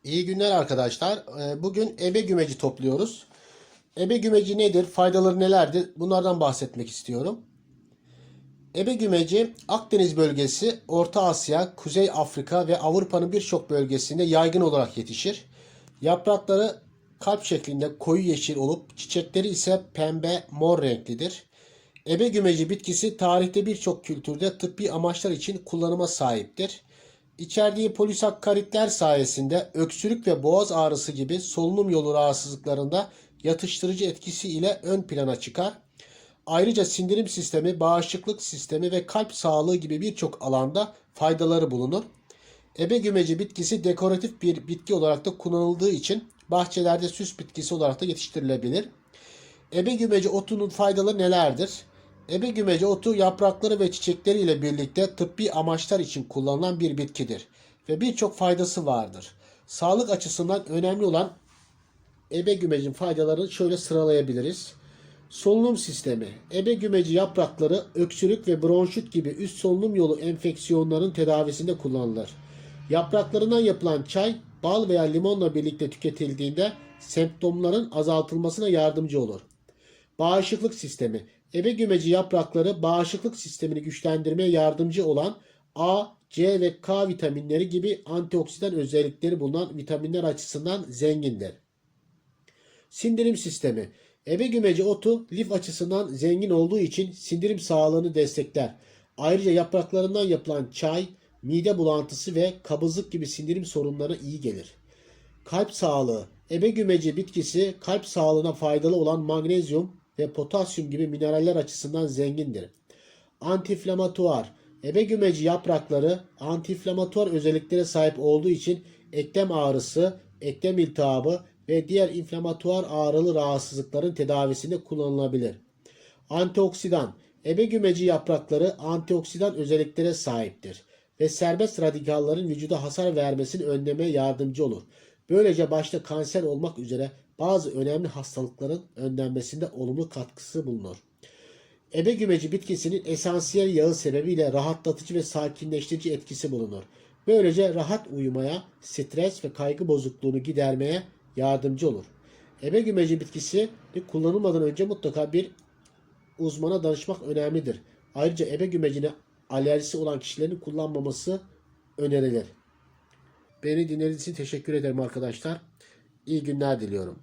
İyi günler arkadaşlar. Bugün ebe gümeci topluyoruz. Ebe gümeci nedir? Faydaları nelerdir? Bunlardan bahsetmek istiyorum. Ebe gümeci Akdeniz bölgesi, Orta Asya, Kuzey Afrika ve Avrupa'nın birçok bölgesinde yaygın olarak yetişir. Yaprakları kalp şeklinde koyu yeşil olup çiçekleri ise pembe, mor renklidir. Ebe gümeci bitkisi tarihte birçok kültürde tıbbi amaçlar için kullanıma sahiptir. İçerdiği polisakkaritler sayesinde öksürük ve boğaz ağrısı gibi solunum yolu rahatsızlıklarında yatıştırıcı etkisi ile ön plana çıkar. Ayrıca sindirim sistemi, bağışıklık sistemi ve kalp sağlığı gibi birçok alanda faydaları bulunur. Ebe gümeci bitkisi dekoratif bir bitki olarak da kullanıldığı için bahçelerde süs bitkisi olarak da yetiştirilebilir. Ebe gümeci otunun faydaları nelerdir? Ebe gümeci otu yaprakları ve çiçekleri ile birlikte tıbbi amaçlar için kullanılan bir bitkidir ve birçok faydası vardır. Sağlık açısından önemli olan ebe gümecin faydalarını şöyle sıralayabiliriz. Solunum sistemi. Ebe gümeci yaprakları öksürük ve bronşit gibi üst solunum yolu enfeksiyonlarının tedavisinde kullanılır. Yapraklarından yapılan çay, bal veya limonla birlikte tüketildiğinde semptomların azaltılmasına yardımcı olur. Bağışıklık sistemi. Ebe gümeci yaprakları bağışıklık sistemini güçlendirmeye yardımcı olan A, C ve K vitaminleri gibi antioksidan özellikleri bulunan vitaminler açısından zengindir. Sindirim sistemi. Ebe gümeci otu lif açısından zengin olduğu için sindirim sağlığını destekler. Ayrıca yapraklarından yapılan çay, mide bulantısı ve kabızlık gibi sindirim sorunlarına iyi gelir. Kalp sağlığı. Ebe gümeci bitkisi kalp sağlığına faydalı olan magnezyum ve potasyum gibi mineraller açısından zengindir. Antiinflamatuar. Ebe gümeci yaprakları antiinflamatuar özelliklere sahip olduğu için eklem ağrısı, eklem iltihabı ve diğer inflamatuar ağrılı rahatsızlıkların tedavisinde kullanılabilir. Antioksidan. Ebe gümeci yaprakları antioksidan özelliklere sahiptir ve serbest radikalların vücuda hasar vermesini önlemeye yardımcı olur. Böylece başta kanser olmak üzere bazı önemli hastalıkların önlenmesinde olumlu katkısı bulunur. Ebe gümeci bitkisinin esansiyel yağı sebebiyle rahatlatıcı ve sakinleştirici etkisi bulunur. Böylece rahat uyumaya, stres ve kaygı bozukluğunu gidermeye yardımcı olur. Ebe gümeci bitkisi kullanılmadan önce mutlaka bir uzmana danışmak önemlidir. Ayrıca ebe gümecine alerjisi olan kişilerin kullanmaması önerilir. Beni dinlediğiniz için teşekkür ederim arkadaşlar. İyi günler diliyorum.